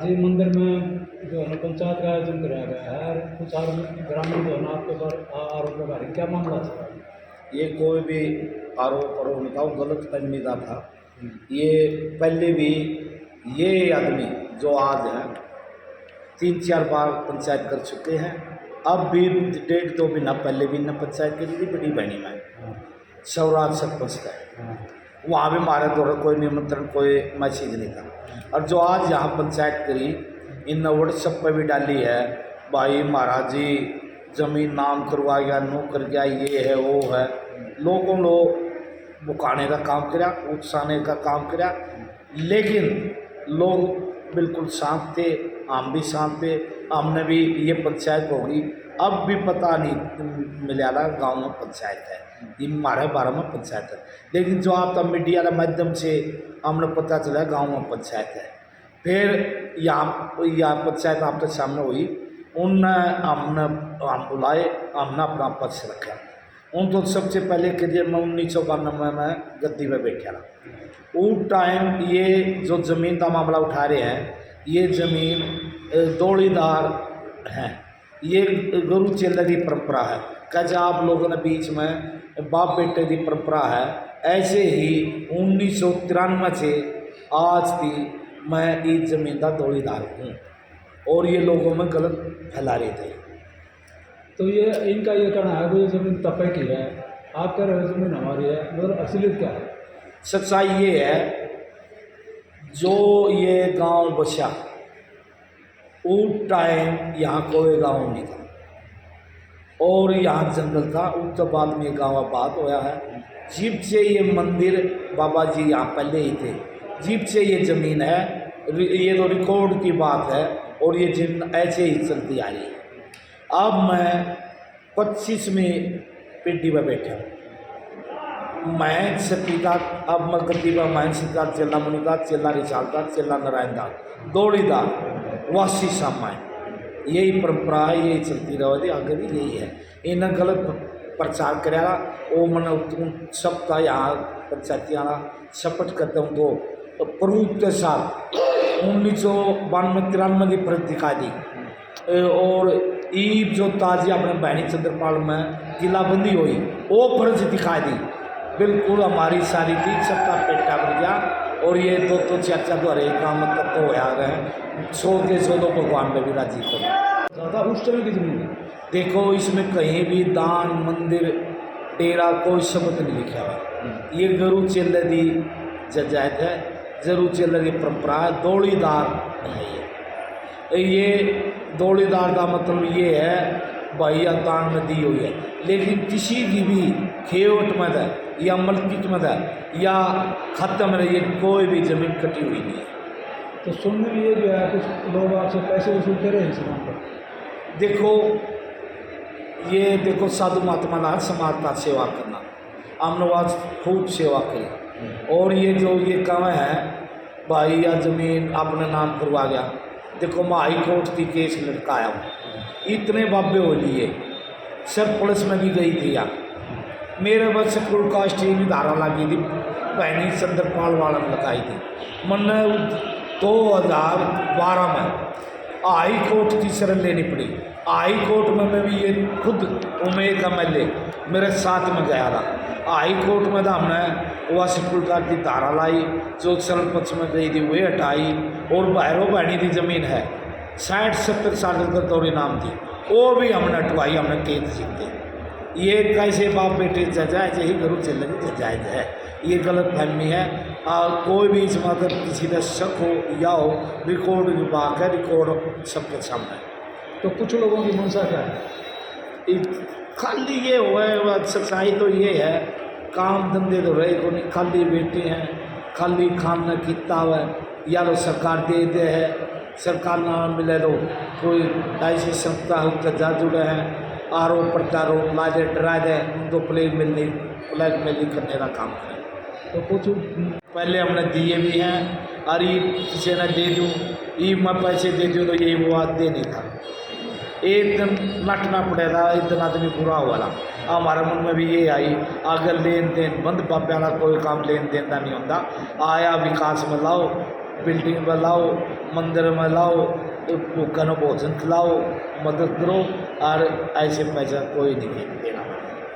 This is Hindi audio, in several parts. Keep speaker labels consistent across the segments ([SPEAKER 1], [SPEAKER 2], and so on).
[SPEAKER 1] आज ही मंदिर में जो है ना पंचायत का आयोजन कराया गया है और कुछ ग्रामीण जो है ना आपके पर आरोप लगा रहे हैं। क्या मामला है?
[SPEAKER 2] ये कोई भी आरोप लगाओ गलत फहमी का था। ये पहले भी ये आदमी जो आज है 3-4 बार पंचायत कर चुके हैं। अब भी 1.5-2 महीना पहले भी न पंचायत के लिए बड़ी बहनी में सौराज सरपंच का वहाँ भी हमारे द्वारा कोई निमंत्रण कोई मैसेज नहीं था। और जो आज यहाँ पंचायत करी इन व्हाट्सएप पर भी डाली है, भाई महाराज जी ज़मीन नाम करवा गया, नो कर गया, ये है वो है। लोगों लोग बुकाने का काम करा, उकसाने का काम करा, लेकिन लोग बिल्कुल शांत थे, हम भी शांत थे। हमने भी ये पंचायत होगी अब भी पता नहीं मिला गाँव में पंचायत है, ये हमारे बारे में पंचायत है। लेकिन जो आप तब मीडिया के माध्यम से हमने पता चला गांव में पंचायत है। फिर यहाँ पंचायत आपके सामने हुई, उन हम बुलाए, हमने अपना पक्ष रखा। उन तो सबसे पहले करियर में 1992 में गद्दी में बैठा रहा। उस टाइम ये जो ज़मीन का मामला उठा रहे हैं, ये ज़मीन दौड़ीदार हैं, ये गुरु चेले की परंपरा है। कैसे आप लोगों ने बीच में बाप बेटे की परंपरा है, ऐसे ही 1993 से आज की मैं इस ज़मीन का दौड़ीदार हूँ और ये लोगों में गलत फैला रहे थे।
[SPEAKER 1] तो ये इनका ये कहना है कि ये ज़मीन तपे की है, आप कह रहे हो ज़मीन हमारी है, मतलब असलियत क्या है?
[SPEAKER 2] सच्चाई ये है, जो ये गांव बसा उस टाइम यहाँ कोई गांव नहीं था और यहाँ जंगल था। उसके बाद में गाँव आबाद होया है। जीप से ये मंदिर बाबा जी यहाँ पहले ही थे, जीप से ये ज़मीन है। ये तो रिकॉर्ड की बात है और ये जिन ऐसे ही चलती आ रही है। अब मैं 25वीं पीढ़ी में बैठा हूँ। मैं सतीदार, अब मैं गद्दीबा मैं सिद्धार चेला मुनिदार चेला रिचालदार चेला नारायणदार दौड़ीदार वासी सामाय, यही परंपरा है, यही चलती रही आगे भी यही है। इन्हें गलत प्रचार कराया वो मैंने सबका यहाँ पंचायतियाँ शपथ करते हूँ तो प्रूफ के साथ 1992-93 की फर्ज दिखा दी। और ईब जो ताजी अपने बहनी चंद्रपाल में किलाबंदी हुई वो फर्ज दिखा दी। बिल्कुल हमारी सारी थी, सबका पेटा भर गया। और ये तो चर्चा तो हरे काम तक तो आ गए हैं, 100 के 100 तो भगवान में भी राजी को
[SPEAKER 1] ज़्यादा उस तरह की ज़मीन
[SPEAKER 2] देखो, इसमें कहीं भी दान मंदिर डेरा कोई शब्द नहीं लिखा हुआ। ये गुरु चेले की जजायत है, गुरु चेले की परंपरा है, दौड़ीदार है। ये दौड़ीदार का मतलब ये है भाई दान में दी हुई है। लेकिन किसी की भी खेवट मत है या मलकित मत है या ख़त्म रही, कोई भी ज़मीन कटी हुई नहीं है।
[SPEAKER 1] तो सुनने में ये जो है कुछ लोग आपसे पैसे वसूलते रहे इस नाम पर।
[SPEAKER 2] देखो साधु महात्मा का समाज का सेवा करना, हमने आज खूब सेवा करी। और ये जो ये काम है भाई या ज़मीन अपने नाम करवा गया, देखो मैं हाई कोर्ट की केस लटकाया हूँ, इतने बाबे हो लिए, सर पुलिस में भी गई थी यार। मेरे बस शेड्यूल कास्ट की धारा लगी थी, बहनी चंद्रपाल वाला में लगाई थी। मैंने 2012 में हाई कोर्ट की शरण लेनी पड़ी। हाई कोर्ट में मैं भी ये खुद उमेर का MLA मेरे साथ में गया था। हाई कोर्ट में था, हमने वह शेड्यूल कास्ट की धारा लाई, जो शरण पक्ष में गई थी वही हटाई। और भैरव बहनी की ज़मीन है 60-70 साल का दौरी नाम थी, वो भी हमने हटवाई, हमने केस जीते। ये कैसे बाप बेटे जजायज ही गुरु चेले की जजायज है, ये गलत फहमी है। कोई भी इसमें अगर किसी का शक हो या हो, रिकॉर्ड विभाग है, रिकॉर्ड सबके सामने।
[SPEAKER 1] तो कुछ लोगों की मंशा क्या है?
[SPEAKER 2] खाली ये हुआ सच्चाई तो ये है, काम धंधे तो रहे को नहीं, खाली बैठे हैं, खाली खाना किता हुआ या तो सरकार दे दे है, सरकार ना मिले तो कोई ऐसी संस्था होकर जा जुड़े हैं, आरोप प्रत्यारोप ला दे, डरा दे, उनको ब्लैक मेलिंग करने का काम करें।
[SPEAKER 1] तो कुछ
[SPEAKER 2] पहले हमने दिए भी हैं, और ये किसी ने दे दूँ, ये मैं पैसे दे दूँ तो ये वो दे नहीं था। एक दिन नटना पड़ेगा, एक दिन आदमी बुरा हुआ ना। हमारे मन में भी ये आई, अगर लेन देन बंद बाबे वाला कोई काम लेन देन का नहीं होता, आया विकास में लाओ, बिल्डिंग में लाओ, मंदिर में लाओ, भूखा न भोजन खिलाओ, मदद करो, और ऐसे पैसा कोई नहीं देना।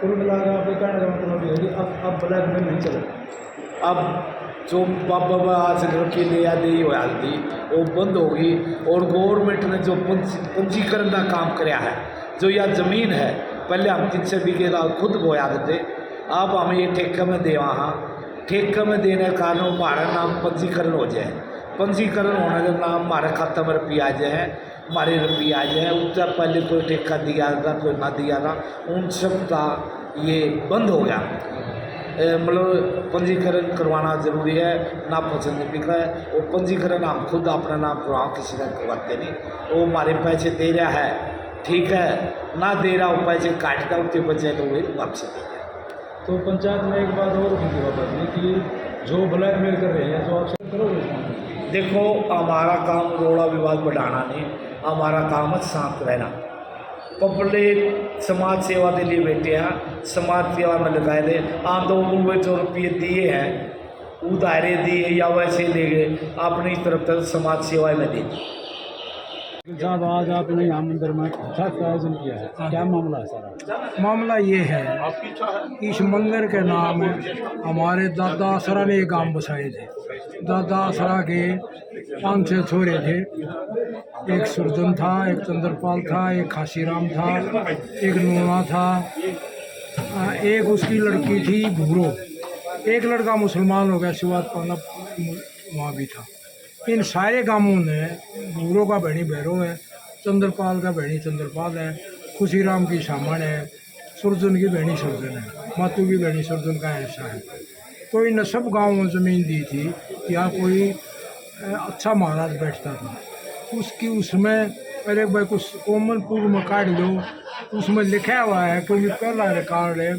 [SPEAKER 1] कुल मिलाकर आपके कहने का मतलब ये है कि अब ब्लैक मेल नहीं चलेगा।
[SPEAKER 2] अब जो बाबा आज लड़की ले आती हो आती वो बंद होगी, और गवर्नमेंट ने जो पंजीकरण का काम कराया है, जो यह ज़मीन है पहले हम 300 बीघे का खुद बोया करते, अब हम ये ठेके में दे, वहाँ ठेके में देने के कारण हमारा नाम पंजीकरण हो जाए, पंजीकरण होने के नाम हमारे खाते में रुपया आ जाए, हमारे रुपया आ जाए। उससे पहले कोई ठेका दिया था, कोई ना दिया था, उन सब का ये बंद हो गया। मतलब पंजीकरण करवाना ज़रूरी है, ना पसंद बिका है, वो पंजीकरण हम खुद अपना नाम करवाओ, किसी का करवाते नहीं। वो हमारे पैसे दे रहा है, ठीक है, ना दे रहा वो पैसे काटता, उसके बचे तो वही वापसी दे रहा।
[SPEAKER 1] तो पंचायत में एक बात और की बाबा जी कि जो ब्लैक मेल कर रहे हैं, जो आपसे करोगे।
[SPEAKER 2] देखो हमारा काम रोड़ा विवाद बढ़ाना नहीं, हमारा काम है शांत रहना। पब्लिक समाज सेवा के लिए बैठे हैं, समाज सेवा में लगाए थे। आम तो वो जो रुपये दिए हैं उधारे दिए या वैसे ले गए, अपनी तरफ से समाज सेवा में दी।
[SPEAKER 1] साहब आज आपने यहाँ मंदिर में छठ का आयोजन किया है, क्या मामला है सारा?
[SPEAKER 3] मामला ये है, इस मंदिर के नाम हमारे दादा असरा ने एक गांव बसाए थे। दादा असरा के 5-6 छोरे थे, एक सुरजन था, एक चंद्रपाल था, एक खासीराम था, एक नूना था, एक उसकी लड़की थी भूरो, एक लड़का मुसलमान हो गया, शिवाद पाना वहाँ भी था। इन सारे गांवों ने, भूरो का बहनी भैरो है, चंद्रपाल का बहनी चंद्रपाल है, खुशीराम की सामन है, सुरजन की बहनी सुरजन है, मातू की बहनी सुरजन का ऐसा है। तो इन सब गांवों में ज़मीन दी थी। यहाँ कोई अच्छा महाराज बैठता था, उसकी उसमें पहले भाई कुछ कोमलपुर में काट लो, उसमें लिखा हुआ है, क्योंकि पहला रिकॉर्ड है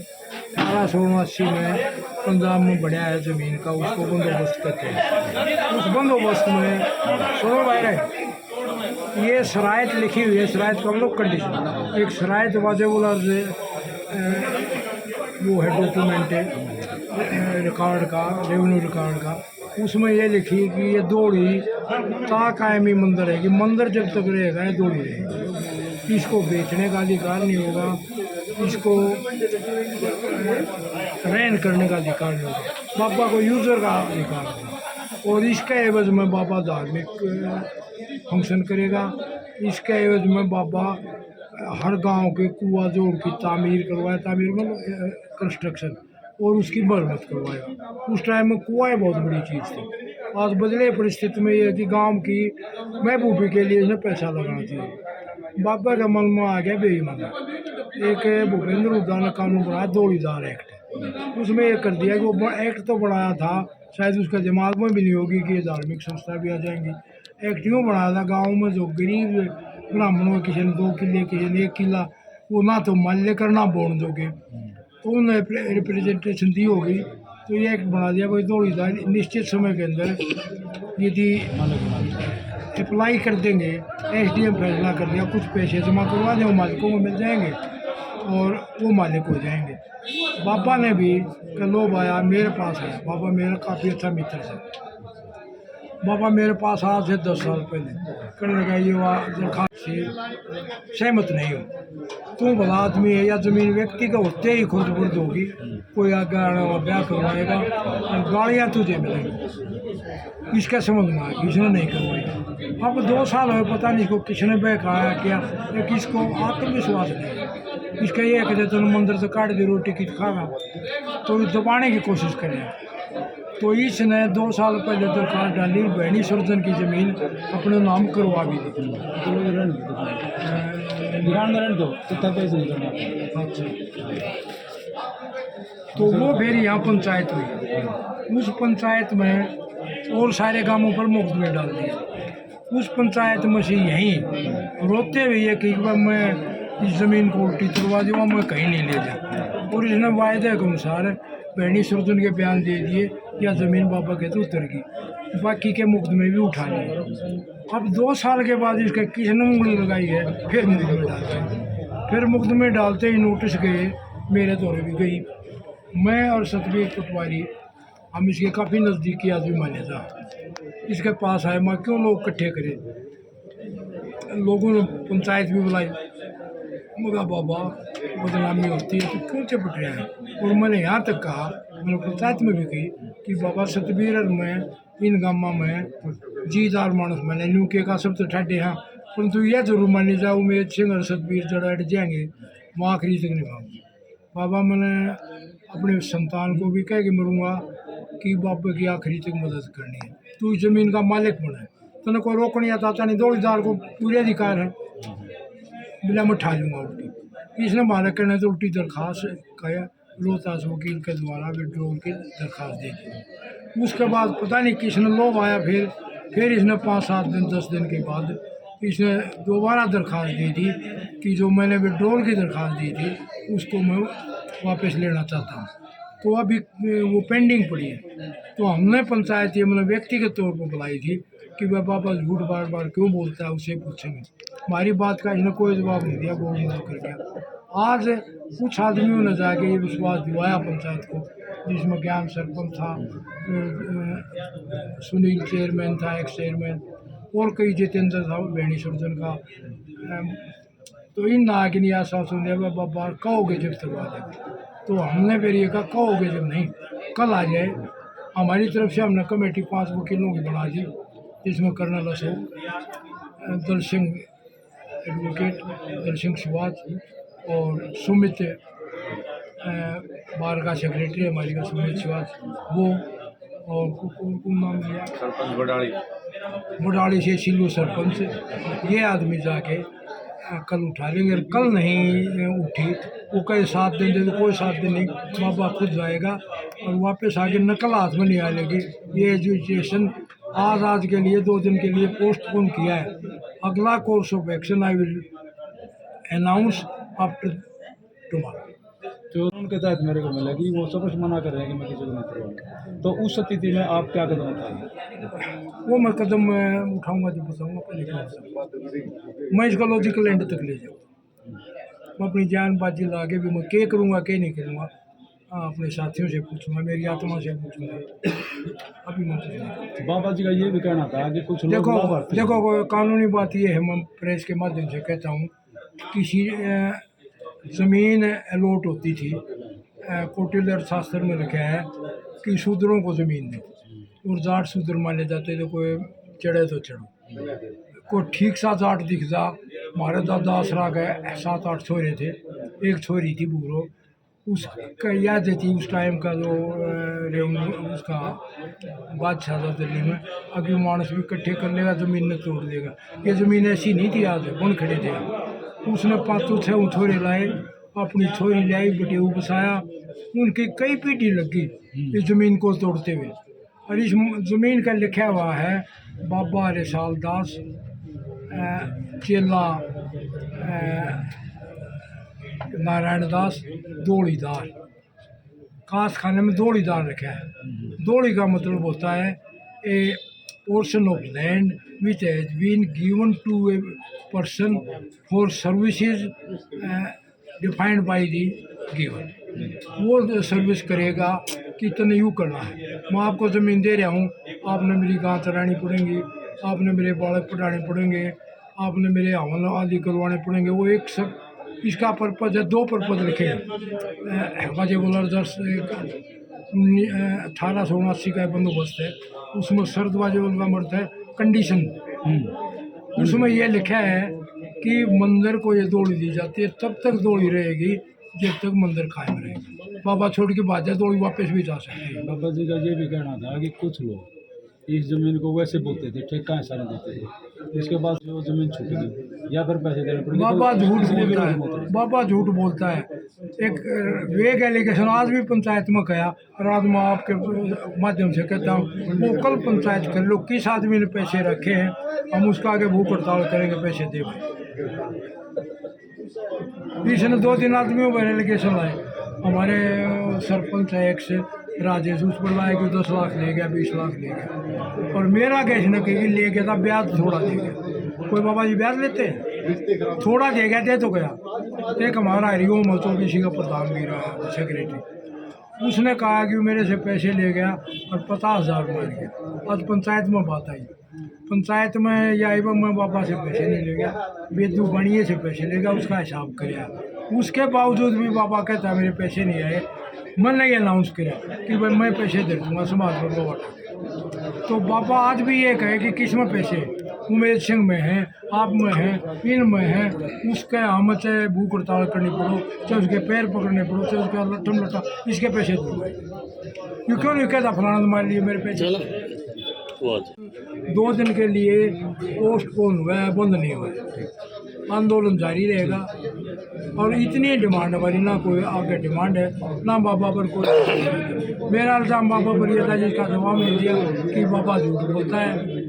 [SPEAKER 3] 1879 में पंजाब में बढ़िया है ज़मीन का, उसको बंदोबस्त करते हैं। उस बंदोबस्त में सुनो भाई, ये शराइत लिखी हुई है, शराइत का हम लोग कंडीशन, एक शराइत वाजेबुलर से वो है डॉक्यूमेंट है रिकॉर्ड का, रेवेन्यू रिकॉर्ड का, उसमें ये लिखी कि ये दौड़ी ता कायमी मंदिर है, कि मंदिर जब तक रहेगा ये दौड़ी रहेगी, इसको बेचने का अधिकार नहीं होगा, इसको रैन करने का अधिकार नहीं होगा, बाबा को यूज़र का अधिकार होगा। और इसके एवज में बाबा धार्मिक फंक्शन करेगा, इसके एवज में बाबा हर गांव के कुआं जोड़ की तामीर करवाए, तामीर में कंस्ट्रक्शन, और उसकी मरम्मत करवाएगा। उस टाइम में कुआँ बहुत बड़ी चीज़ थी। आज बदले परिस्थिति में यह कि गांव की महबूबी के लिए इसने पैसा लगाना चाहिए। बाबा के मन में आ गया बेईमानी, एक भूपेंद्र हुड्डा ने कानून बनाया दौड़ीदार एक्ट, उसमें ये कर दिया कि वो एक्ट तो बनाया था, शायद उसका दिमाग में भी नहीं होगी कि ये धार्मिक संस्था भी आ जाएंगी। एक्ट यूँ बनाया था, गाँव में जो गरीब ब्राह्मणों किसी ने 2 किले, किसी ने 1 किला, वो ना तो मान लेकर ना बोन दोगे, तो उन्हें रिप्रेजेंटेशन दी होगी, तो ये एक्ट बना दिया कोई दौड़ीदार निश्चित समय के अंदर यदि अप्लाई कर देंगे, SDM फैसला कर दिया, कुछ पैसे जमा करवा दें, वो मालिकों को मिल जाएंगे और वो मालिक हो जाएंगे। बाबा ने भी लो भाया मेरे पास आया, बाबा मेरा काफ़ी अच्छा मित्र है, बाबा मेरे पास आज से 10 साल पहले करने लगा, ये दरखास्त से सहमत नहीं हो, तू भला आदमी है या ज़मीन व्यक्ति का होते ही खुद बुर्द होगी, कोई आगे ब्याह करवाएगा और गाड़ियाँ तुझे मिलेंगी, इसका समझ में आएगी, इसने नहीं करवाई। अब 2 साल हुए, पता नहीं इसको किसने बहकाया क्या, लेकिन इसको आत्मविश्वास नहीं, इसका ये कहते तुम मंदिर से काट दी रोटी की खागा, तो दबाने की कोशिश करें। तो इसने 2 साल पहले दरखास्त डाली, बहनी सुरजन की ज़मीन अपने नाम करवा भी दी। अच्छा, तो वो फिर यहाँ पंचायत हुई, उस पंचायत में और सारे कामों पर मुकदमे डाल दिए। उस पंचायत में से यहीं रोते हुए कि मैं इस ज़मीन को उल्टी करवा दूँगा, मैं कहीं नहीं ले जा, और इसने वायदे के अनुसार बहनी सुरजन के बयान दे दिए या ज़मीन बाबा के तो उतर गई, बाकी के मुकदमे भी उठा लिए। अब 2 साल के बाद इसके किसने उंगली लगाई है, फिर मुकदमे डालते, फिर मुकदमे डालते ही नोटिस गए, मेरे दौरे भी गई, मैं और सतबीर पटवारी हम इसके काफ़ी नज़दीकी आदमी माने था। इसके पास आए, मैं क्यों लोग इकट्ठे करें। लोगों ने पंचायत भी बुलाई, मगर बाबा बदनामी होती है तो क्यों चिपट रहे हैं। और मैंने यहाँ तक कहा, मैंने पंचायत में भी कही कि बाबा सतबीर में इन गामा में जीदार मानस मैंने न्यू के का सब तो ठाटे हैं, परंतु यह जरूर मानी जाओ मेरे सिंह और सतबीर जड़ अट जाएंगे, वहाँ आखिरी तक नहीं पाऊँगी। बाबा मैंने अपने संतान को भी कह के मरूंगा कि बाबा की आखिरी तक मदद करनी है, तू जमीन का मालिक बना है, तने कोई रोकने आता था नहीं, दौड़ीदार को पूरे अधिकार है, बिना मैं उठा लूँगा उल्टी। इसने मारा करने तो उल्टी दरख्वास्त कहा, रोहतास वकील के द्वारा विड्रॉल की दरख्वास्त दे दी। उसके बाद पता नहीं किसने लोभ आया, फिर इसने 5-7 दिन 10 दिन के बाद इसने दोबारा दरख्वास्त दी थी कि जो मैंने विड्रॉल की दरख्वास्त दी थी उसको मैं वापस लेना चाहता हूँ, तो अभी वो पेंडिंग पड़ी है। तो हमने पंचायत ये मतलब व्यक्तिगत तौर पर बुलाई थी कि वह बाबा झूठ बार बार क्यों बोलता है, उसे पूछेंगे। हमारी बात का इसने कोई जवाब नहीं दिया, गोल मोल कर गया। आज कुछ आदमियों ने जाके ये विश्वास दिवाया पंचायत को, जिसमें ज्ञान सरपंच था, सुनील चेयरमैन था, एक्स चेयरमैन, और कई जितेंद्र था बेणी सर्जन का। तो इन नागिनी आश्वासन दिया बाबा कहोगे जब तक आ जाए। तो हमने फिर ये कहा कहोगे जब नहीं, कल आ जाए। हमारी तरफ से हमने कमेटी 5 वकीलों की बना दी, जिसमें कर्नल अशोक, दल सिंह एडवोकेट, दल सिंह शिवाज और सुमित बार का सेक्रेटरी हमारी का सुमित शिवाज, वो और कौन नाम लिया,
[SPEAKER 2] सरपंच
[SPEAKER 3] बुढ़ाड़ी से सिल्लू सरपंच, ये आदमी जाके कल उठा लेंगे। कल नहीं उठी वो कई 7 दिन दे, कोई 7 दिन नहीं, बाबा खुद जाएगा और वापस आके नकल हाथ में नहीं आ लेगी। ये एजुकेशन आज के लिए 2 दिन के लिए पोस्टपोन किया है। अगला course of action I will announce after tomorrow.
[SPEAKER 1] जो उनके तहत मेरे को मिलेगी, वो सब कुछ मना कर रहे हैं कि मैं किसी को नहीं करवाऊंगा, तो उस स्थिति में आप क्या कदम उठाएंगे?
[SPEAKER 3] वो मैं कदम उठाऊंगा जब बताऊंगा, पहले क्या बताऊंगा। मैं इसका लॉजिकल एंड तक ले जाऊँ, मैं अपनी जान बाजी ला के भी मैं क्या करूँगा क्या नहीं करूँगा, अपने साथियों से पूछूंगा, मेरी आत्मा से पूछूंगा। अभी मैं
[SPEAKER 1] तो बाबा जी का ये भी कहना था कि कुछ लोग
[SPEAKER 3] देखो कानूनी बात ये है, मैं प्रेस के माध्यम से कहता हूँ, किसी ज़मीन अलॉट होती थी, कौटिल्य अर्थशास्त्र में लिखा है कि शूद्रों को ज़मीन दे, और जाट शूद्र माने जाते थे, कोई चढ़े तो चढ़ो। कोई ठीक सा जाट दिख जा, हमारे दादा आसरा गए 7-8 छोरे थे, एक छोरी थी बूरो, उसका याद थी उस टाइम का जो उसका बादशाह था दिल्ली में, अभी मानस भी इकट्ठे कर लेगा, ज़मीन ने तोड़ देगा। ये ज़मीन ऐसी नहीं थी, आज बन खड़े थे। उसने 5 छोरे लाए, अपनी छोरी लाई, बटेऊ बसाया, उनकी कई पीढ़ी लगी इस ज़मीन को तोड़ते हुए। और इस ज़मीन का लिखा हुआ है बाबा रिसाल दास, चेला नारायण दास, दौड़ीदार, खास खाने में दौड़ीदार रखा है। दौड़ी का मतलब होता है a portion of land which has been given to a person for services defined by the given. वो सर्विस करेगा कि इतने यूँ करना है, मैं आपको ज़मीन दे रहा हूँ, आपने मेरी गाँ चरानी पड़ेंगी, आपने मेरे बालक पढ़ाने पड़ेंगे, आपने मेरे हवन आदि करवाने पड़ेंगे। वो एक सब इसका पर्पज़ है, 2 पर्पज़ लिखे हैं। वाजिबुल अर्दर्स 1879 का बंदोबस्त है, उसमें शर्त वाजिबुल का मर्द है कंडीशन, उसमें यह लिखा है कि मंदिर को ये दौड़ी दी जाती है, तब तक दौड़ी रहेगी जब तक मंदिर कायम रहेगा। बाबा छोड़ के बाद दौड़ी वापस भी जा सकती है।
[SPEAKER 1] बाबा जी का ये भी कहना था कि कुछ लोग इस ज़मीन को वैसे बोलते थे, ठेका सारे देते थे, इसके बाद जो ज़मीन छूट गई या फिर पैसे देने पड़े।
[SPEAKER 3] बाबा झूठ बोलता है, बाबा झूठ बोलता है। एक वेग एलिगेशन आज भी पंचायत में कहा, और आज मैं आपके माध्यम से कहता हूँ, वो कल पंचायत कर लो, किस आदमी ने पैसे रखे हैं, हम उसका आगे भूख हड़ताल करेंगे, पैसे दे भाई। इसने 2-3 आदमियों पर एलिगेशन लाए, हमारे सरपंच है एक से राजेश, उस पर लाए कि 10 लाख ले गया, 20 लाख ले गया, और मेरा कैसे न कहीं ले गया था, ब्याज थोड़ा दे गया। कोई बाबा जी ब्याज लेते हैं? थोड़ा दे गया, दे तो गया। एक हमारा हरिओम हो तो किसी का प्रधान भी रहा है, सेक्रेटरी, उसने कहा कि मेरे से पैसे ले गया और 50,000 मार गया। आज पंचायत में बात आई, पंचायत में या एवं मैं बाबा से पैसे नहीं ले गया, बेदू बनिए से पैसे ले गया, उसका हिसाब कराया। उसके बावजूद भी बाबा कहता मेरे पैसे नहीं आए। मैंने ये अनाउंस किया कि भाई मैं पैसे दे दूँगा समाज पर बाबा। तो बाबा आज भी ये कहे कि किस में पैसे, उमेश सिंह में है, आप में है, इन में है, उसके हम चाहे भूख हड़ताल करनी पड़ो, चाहे उसके पैर पकड़ने पड़ो, चाहे उसका लट्ठम लट्ठा, इसके पैसे दूंगा। ये क्यों नहीं कहता फलाना तुम्हारे लिए मेरे पैसे। 2 दिन के लिए पोस्टपोन हुआ है, बंद नहीं हुआ है, आंदोलन जारी रहेगा। और इतनी डिमांड हमारी, ना कोई आगे डिमांड है ना बाबा पर कोई। मेरा इल्ज़ाम बाबा पर यह था जिसका जवाब नहीं दिया कि बाबा झूठ बोलता है,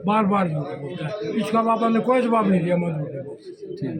[SPEAKER 3] बार बार झूठ बोलता है। इसका बाबा ने कोई जवाब नहीं दिया, मैं झूठ बोलता।